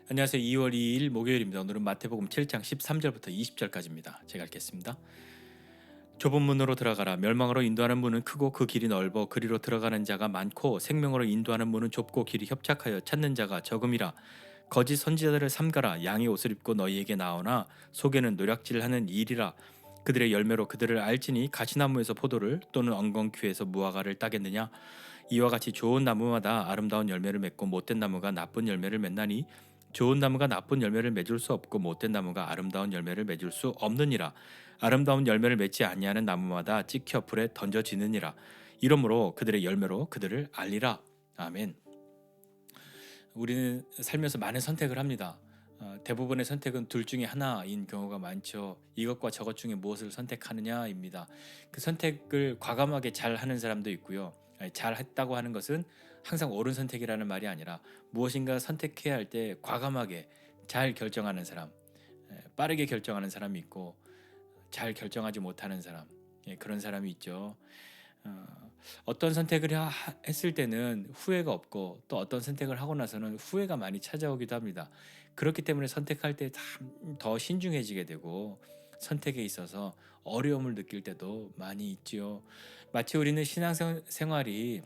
안녕하세요. 2월 2일 목요일입니다. 오늘은 마태복음 7장 13절부터 20절까지입니다. 제가 읽겠습니다. 좁은 문으로 들어가라. 멸망으로 인도하는 문은 크고 그 길이 넓어 그리로 들어가는 자가 많고 생명으로 인도하는 문은 좁고 길이 협착하여 찾는 자가 적음이라. 거짓 선지자들을 삼가라. 양의 옷을 입고 너희에게 나오나 속에는 노략질하는 일이라. 그들의 열매로 그들을 알지니 가시나무에서 포도를 또는 엉겅퀴에서 무화과를 따겠느냐. 이와 같이 좋은 나무마다 아름다운 열매를 맺고 못된 나무가 나쁜 열매를 맺나니 좋은 나무가 나쁜 열매를 맺을 수 없고 못된 나무가 아름다운 열매를 맺을 수 없느니라. 아름다운 열매를 맺지 아니하는 나무마다 찍혀 불에 던져지느니라. 이러므로 그들의 열매로 그들을 알리라. 아멘. 우리는 살면서 많은 선택을 합니다. 대부분의 선택은 둘 중에 하나인 경우가 많죠. 이것과 저것 중에 무엇을 선택하느냐입니다. 그 선택을 과감하게 잘 하는 사람도 있고요. 잘 했다고 하는 것은 항상 옳은 선택이라는 말이 아니라 무엇인가 선택해야 할 때 과감하게 잘 결정하는 사람, 빠르게 결정하는 사람이 있고 잘 결정하지 못하는 사람, 그런 사람이 있죠. 어떤 선택을 했을 때는 후회가 없고 또 어떤 선택을 하고 나서는 후회가 많이 찾아오기도 합니다. 그렇기 때문에 선택할 때 더 신중해지게 되고 선택에 있어서 어려움을 느낄 때도 많이 있지요. 마치 우리는 신앙생활이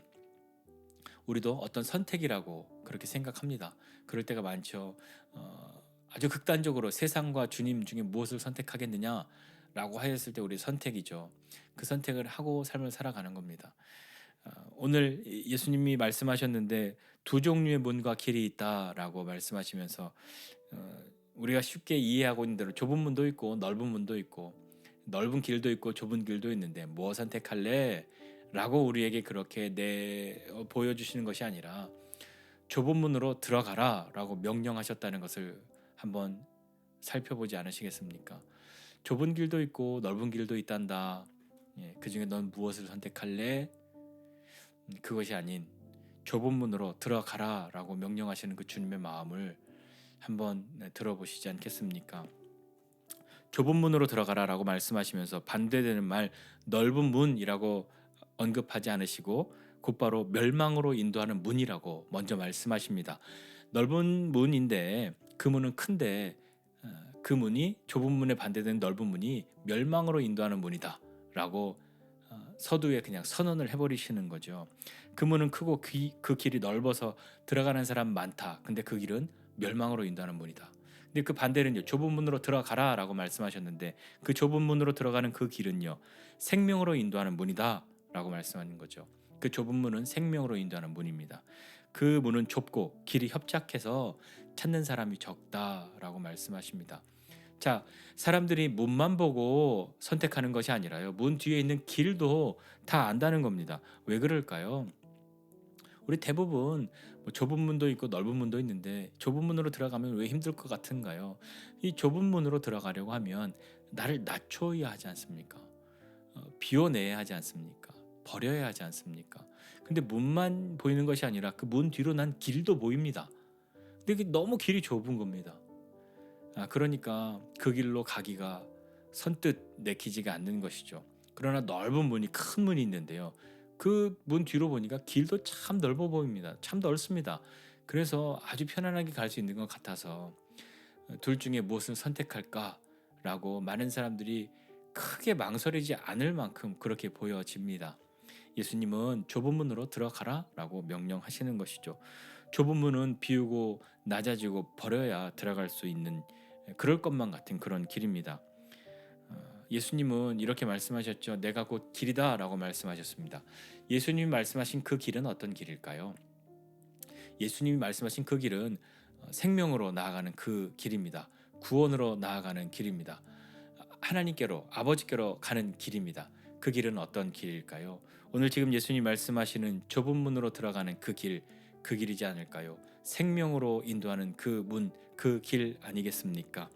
우리도 어떤 선택이라고 그렇게 생각합니다. 그럴 때가 많죠. 아주 극단적으로 세상과 주님 중에 무엇을 선택하겠느냐라고 하였을 때 우리 선택이죠. 그 선택을 하고 삶을 살아가는 겁니다. 오늘 예수님이 말씀하셨는데 두 종류의 문과 길이 있다라고 말씀하시면서 우리가 쉽게 이해하고 있는 대로 좁은 문도 있고 넓은 문도 있고 넓은 길도 있고 좁은 길도 있는데 뭐 선택할래? 라고 우리에게 그렇게 보여주시는 것이 아니라 좁은 문으로 들어가라 라고 명령하셨다는 것을 한번 살펴보지 않으시겠습니까? 좁은 길도 있고 넓은 길도 있단다. 그 중에 넌 무엇을 선택할래? 그것이 아닌 좁은 문으로 들어가라 라고 명령하시는 그 주님의 마음을 한번 들어보시지 않겠습니까? 좁은 문으로 들어가라 라고 말씀하시면서 반대되는 말 넓은 문이라고 언급하지 않으시고 곧바로 멸망으로 인도하는 문이라고 먼저 말씀하십니다. 넓은 문인데 그 문은 큰데 그 문이 좁은 문에 반대되는 넓은 문이 멸망으로 인도하는 문이다 라고 서두에 그냥 선언을 해버리시는 거죠. 그 문은 크고 그 길이 넓어서 들어가는 사람 많다. 근데 그 길은 멸망으로 인도하는 문이다. 근데 그 반대는요. 좁은 문으로 들어가라 라고 말씀하셨는데 그 좁은 문으로 들어가는 그 길은요. 생명으로 인도하는 문이다 라고 말씀하는 거죠. 그 좁은 문은 생명으로 인도하는 문입니다. 그 문은 좁고 길이 협착해서 찾는 사람이 적다라고 말씀하십니다. 자, 사람들이 문만 보고 선택하는 것이 아니라요. 문 뒤에 있는 길도 다 안다는 겁니다. 왜 그럴까요? 우리 대부분 좁은 문도 있고 넓은 문도 있는데 좁은 문으로 들어가면 왜 힘들 것 같은가요? 이 좁은 문으로 들어가려고 하면 나를 낮춰야 하지 않습니까? 비워내야 하지 않습니까? 버려야 하지 않습니까? 근데 문만 보이는 것이 아니라 그 문 뒤로 난 길도 보입니다. 근데 이게 너무 길이 좁은 겁니다. 그러니까 그 길로 가기가 선뜻 내키지가 않는 것이죠. 그러나 넓은 문이 큰 문이 있는데요. 그 문 뒤로 보니까 길도 참 넓어 보입니다. 참 넓습니다. 그래서 아주 편안하게 갈 수 있는 것 같아서 둘 중에 무엇을 선택할까라고 많은 사람들이 크게 망설이지 않을 만큼 그렇게 보여집니다. 예수님은 좁은 문으로 들어가라라고 명령하시는 것이죠. 좁은 문은 비우고 낮아지고 버려야 들어갈 수 있는 그럴 것만 같은 그런 길입니다. 예수님은 이렇게 말씀하셨죠. 내가 곧 길이다라고 말씀하셨습니다. 예수님이 말씀하신 그 길은 어떤 길일까요? 예수님이 말씀하신 그 길은 생명으로 나아가는 그 길입니다. 구원으로 나아가는 길입니다. 하나님께로 아버지께로 가는 길입니다. 그 길은 어떤 길일까요? 오늘 지금 예수님 말씀하시는 좁은 문으로 들어가는 그 길, 그 길이지 않을까요? 생명으로 인도하는 그 문, 그 길 아니겠습니까?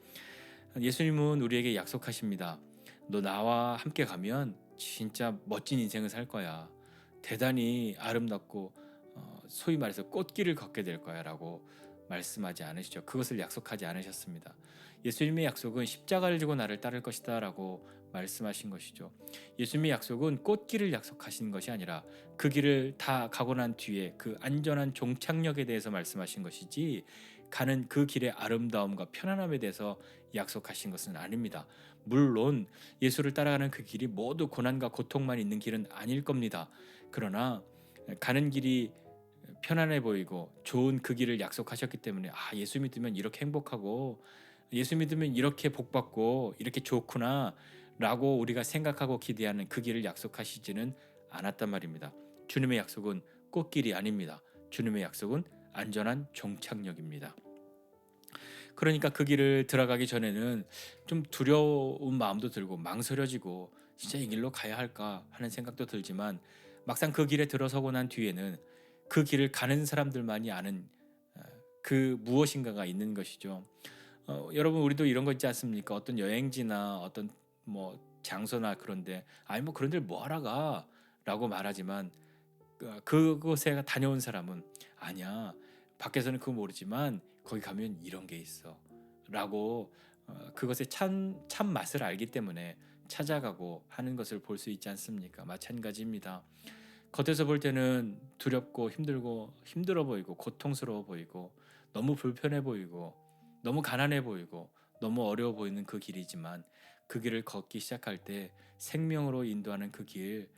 예수님은 우리에게 약속하십니다. 너 나와 함께 가면 진짜 멋진 인생을 살 거야. 대단히 아름답고 소위 말해서 꽃길을 걷게 될 거야 라고 말씀하지 않으시죠. 그것을 약속하지 않으셨습니다. 예수님의 약속은 십자가를 지고 나를 따를 것이다 라고 말씀하신 것이죠. 예수님의 약속은 꽃길을 약속하신 것이 아니라 그 길을 다 가고 난 뒤에 그 안전한 종착역에 대해서 말씀하신 것이지 가는 그 길의 아름다움과 편안함에 대해서 약속하신 것은 아닙니다. 물론 예수를 따라가는 그 길이 모두 고난과 고통만 있는 길은 아닐 겁니다. 그러나 가는 길이 편안해 보이고 좋은 그 길을 약속하셨기 때문에 예수 믿으면 이렇게 행복하고 예수 믿으면 이렇게 복받고 이렇게 좋구나 라고 우리가 생각하고 기대하는 그 길을 약속하시지는 않았단 말입니다. 주님의 약속은 꽃길이 아닙니다. 주님의 약속은 안전한 종착역입니다. 그러니까 그 길을 들어가기 전에는 좀 두려운 마음도 들고 망설여지고 진짜 이 길로 가야 할까 하는 생각도 들지만 막상 그 길에 들어서고 난 뒤에는 그 길을 가는 사람들만이 아는 그 무엇인가가 있는 것이죠. 여러분 우리도 이런 거 있지 않습니까? 어떤 여행지나 어떤 뭐 장소나 그런데 아니 뭐 그런 데를 뭐 하러 가? 라고 말하지만 그곳에 다녀온 사람은 아니야. 밖에서는 그거 모르지만 거기 가면 이런 게 있어. 라고 그것의 참 맛을 알기 때문에 찾아가고 하는 것을 볼 수 있지 않습니까? 마찬가지입니다. 겉에서 볼 때는 두렵고 힘들고 힘들어 보이고 고통스러워 보이고 너무 불편해 보이고 너무 가난해 보이고 너무 어려워 보이는 그 길이지만 그 길을 걷기 시작할 때 생명으로 인도하는 그 길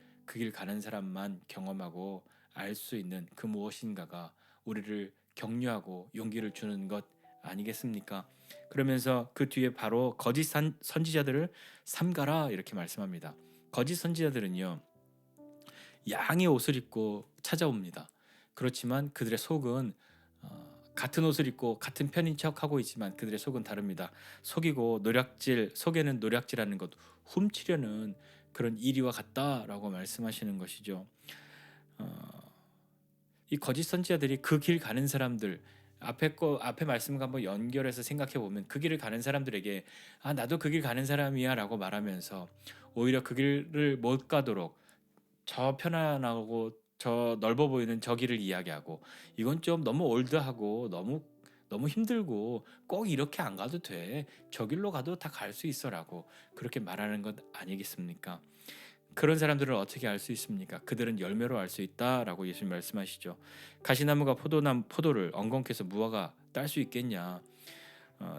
가는 사람만 경험하고 알 수 있는 그 무엇인가가 우리를 격려하고 용기를 주는 것 아니겠습니까? 그러면서 그 뒤에 바로 거짓 선지자들을 삼가라 이렇게 말씀합니다. 거짓 선지자들은요. 양의 옷을 입고 찾아옵니다. 그렇지만 그들의 속은 같은 옷을 입고 같은 편인 척하고 있지만 그들의 속은 다릅니다. 속이고 속에는 노략질하는 것, 훔치려는 그런 이리와 같다라고 말씀하시는 것이죠. 이 거짓 선지자들이 그 길 가는 사람들 앞에 말씀과 한번 연결해서 생각해 보면 그 길을 가는 사람들에게 나도 그 길 가는 사람이야라고 말하면서 오히려 그 길을 못 가도록 저 편안하고 저 넓어 보이는 저 길을 이야기하고 이건 좀 너무 올드하고 너무 힘들고 꼭 이렇게 안 가도 돼. 저 길로 가도 다 갈 수 있어라고 그렇게 말하는 것 아니겠습니까? 그런 사람들은 어떻게 알 수 있습니까? 그들은 열매로 알 수 있다라고 예수님 말씀하시죠. 가시나무가 포도를 엉겅퀴서 무화과 딸 수 있겠냐?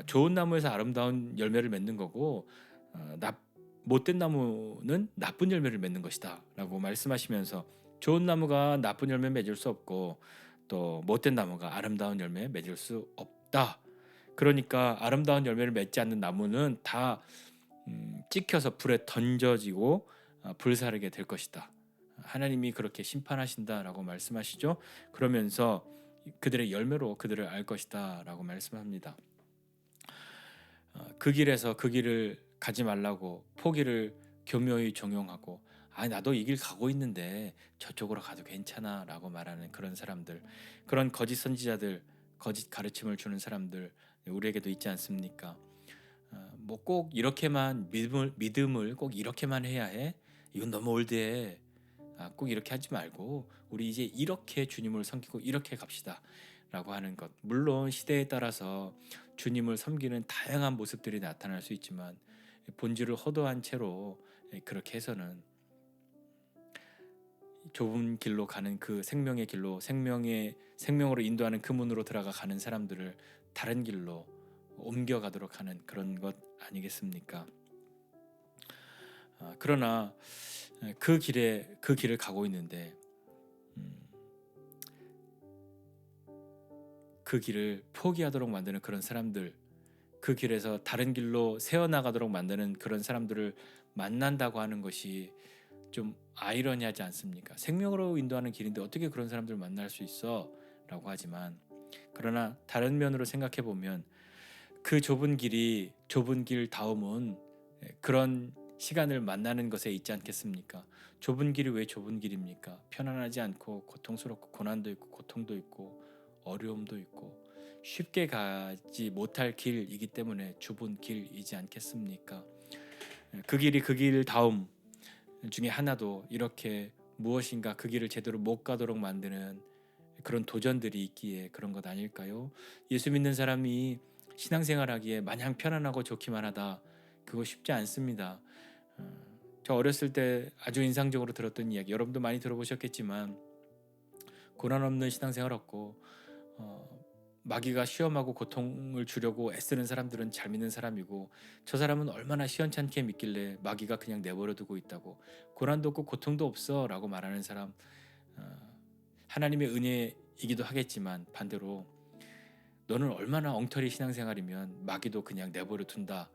좋은 나무에서 아름다운 열매를 맺는 거고 못된 나무는 나쁜 열매를 맺는 것이다 라고 말씀하시면서 좋은 나무가 나쁜 열매 맺을 수 없고 또 못된 나무가 아름다운 열매 맺을 수 없다. 그러니까 아름다운 열매를 맺지 않는 나무는 다 찍혀서 불에 던져지고 불사르게 될 것이다. 하나님이 그렇게 심판하신다라고 말씀하시죠. 그러면서 그들의 열매로 그들을 알 것이다 라고 말씀합니다. 그 길에서 그 길을 가지 말라고 포기를 교묘히 종용하고 나도 이 길 가고 있는데 저쪽으로 가도 괜찮아 라고 말하는 그런 사람들, 그런 거짓 선지자들, 거짓 가르침을 주는 사람들 우리에게도 있지 않습니까? 뭐 꼭 이렇게만 믿음을 꼭 이렇게만 해야 해? 이건 너무 올드해. 꼭 이렇게 하지 말고 우리 이제 이렇게 주님을 섬기고 이렇게 갑시다 라고 하는 것. 물론 시대에 따라서 주님을 섬기는 다양한 모습들이 나타날 수 있지만 본질을 허도한 채로 그렇게 해서는 좁은 길로 가는 그 생명의 길로 생명으로 인도하는 그 문으로 들어가 가는 사람들을 다른 길로 옮겨가도록 하는 그런 것 아니겠습니까? 그러나 그 길을 가고 있는데 그 길을 포기하도록 만드는 그런 사람들, 그 길에서 다른 길로 새어나가도록 만드는 그런 사람들을 만난다고 하는 것이 좀 아이러니하지 않습니까? 생명으로 인도하는 길인데 어떻게 그런 사람들을 만날 수 있어? 라고 하지만 그러나 다른 면으로 생각해 보면 그 좁은 길 다음은 그런 시간을 만나는 것에 있지 않겠습니까? 좁은 길이 왜 좁은 길입니까? 편안하지 않고 고통스럽고 고난도 있고 고통도 있고 어려움도 있고 쉽게 가지 못할 길이기 때문에 좁은 길이지 않겠습니까? 그 길 다음 중에 하나도 이렇게 무엇인가 그 길을 제대로 못 가도록 만드는 그런 도전들이 있기에 그런 것 아닐까요? 예수 믿는 사람이 신앙생활하기에 마냥 편안하고 좋기만 하다. 그거 쉽지 않습니다. 저 어렸을 때 아주 인상적으로 들었던 이야기, 여러분도 많이 들어보셨겠지만 고난 없는 신앙생활 없고 마귀가 시험하고 고통을 주려고 애쓰는 사람들은 잘 믿는 사람이고, 저 사람은 얼마나 시원찮게 믿길래 마귀가 그냥 내버려 두고 있다고, 고난도 없고 고통도 없어 라고 말하는 사람, 하나님의 은혜이기도 하겠지만 반대로 너는 얼마나 엉터리 신앙생활이면 마귀도 그냥 내버려 둔다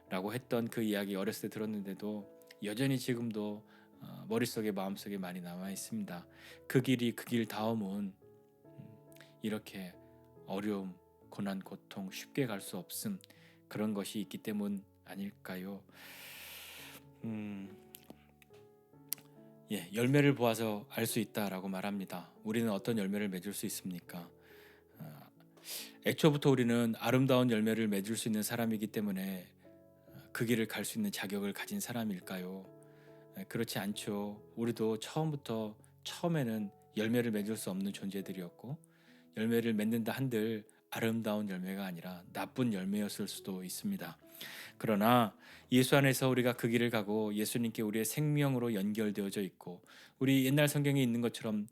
라고 했던 그 이야기 어렸을 때 들었는데도 여전히 지금도 머릿속에 마음속에 많이 남아 있습니다. 그 길이 그 길 다음은 이렇게 어려움, 고난, 고통 쉽게 갈 수 없음, 그런 것이 있기 때문 아닐까요? 열매를 보아서 알 수 있다라고 말합니다. 우리는 어떤 열매를 맺을 수 있습니까? 애초부터 우리는 아름다운 열매를 맺을 수 있는 사람이기 때문에 그 길을 갈 수 있는 자격을 가진 사람일까요? 그렇지 않죠. 우리도 처음에는 열매를 맺을 수 없는 존재들이었고, 열매를 맺는다 한들 아름다운 열매가 아니라 나쁜 열매였을 수도 있습니다. 그러나 예수 안에서 우리가 그 길을 가고 예수님께 우리의 생명으로 연결되어져 있고, 우리 옛날 성경에 있는 것처럼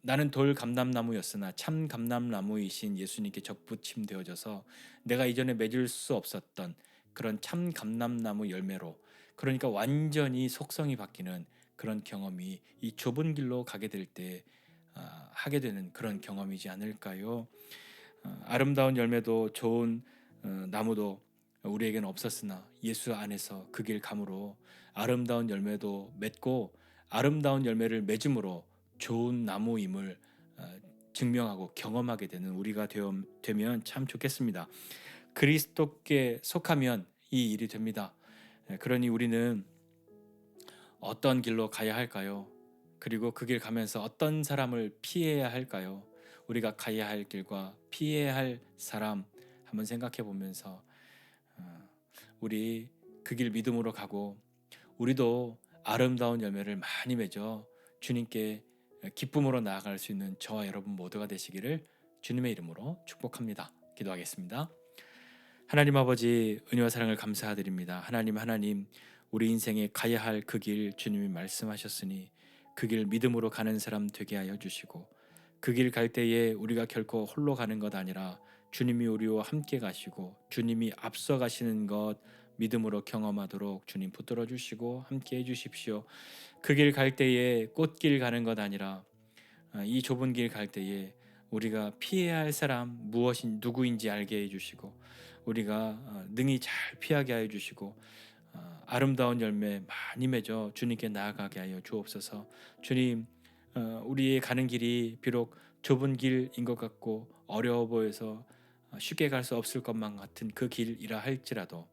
나는 돌 감람나무였으나 참 감람나무이신 예수님께 접붙임 되어져서 내가 이전에 맺을 수 없었던 그런 참 감람나무 열매로, 그러니까 완전히 속성이 바뀌는 그런 경험이 이 좁은 길로 가게 될 때 하게 되는 그런 경험이지 않을까요? 아름다운 열매도 좋은 나무도 우리에게는 없었으나 예수 안에서 그 길 감으로 아름다운 열매도 맺고, 아름다운 열매를 맺음으로 좋은 나무임을 증명하고 경험하게 되는 우리가 되면 참 좋겠습니다. 그리스도께 속하면 이 일이 됩니다. 그러니 우리는 어떤 길로 가야 할까요? 그리고 그 길 가면서 어떤 사람을 피해야 할까요? 우리가 가야 할 길과 피해야 할 사람 한번 생각해 보면서 우리 그 길 믿음으로 가고, 우리도 아름다운 열매를 많이 맺어 주님께 기쁨으로 나아갈 수 있는 저와 여러분 모두가 되시기를 주님의 이름으로 축복합니다. 기도하겠습니다. 하나님 아버지, 은혜와 사랑을 감사드립니다. 하나님, 우리 인생에 가야 할 그 길 주님이 말씀하셨으니 그 길 믿음으로 가는 사람 되게 하여 주시고, 그 길 갈 때에 우리가 결코 홀로 가는 것 아니라 주님이 우리와 함께 가시고 주님이 앞서 가시는 것 믿음으로 경험하도록 주님 붙들어 주시고 함께 해 주십시오. 그 길 갈 때에 꽃길 가는 것 아니라 이 좁은 길 갈 때에 우리가 피해야 할 사람 누구인지 알게 해 주시고, 우리가 능히 잘 피하게 하여 주시고, 아름다운 열매 많이 맺어 주님께 나아가게 하여 주옵소서. 주님, 우리의 가는 길이 비록 좁은 길인 것 같고 어려워 보여서 쉽게 갈 수 없을 것만 같은 그 길이라 할지라도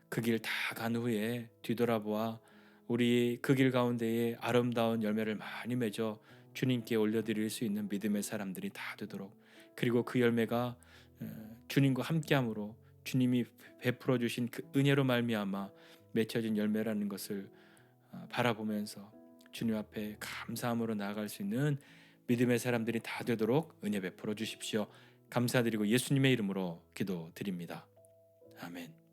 그 길 다 간 후에 뒤돌아보아 우리 그 길 가운데에 아름다운 열매를 많이 맺어 주님께 올려드릴 수 있는 믿음의 사람들이 다 되도록, 그리고 그 열매가 주님과 함께함으로 주님이 베풀어 주신 그 은혜로 말미암아 맺혀진 열매라는 것을 바라보면서 주님 앞에 감사함으로 나아갈 수 있는 믿음의 사람들이 다 되도록 은혜 베풀어 주십시오. 감사드리고 예수님의 이름으로 기도드립니다. 아멘.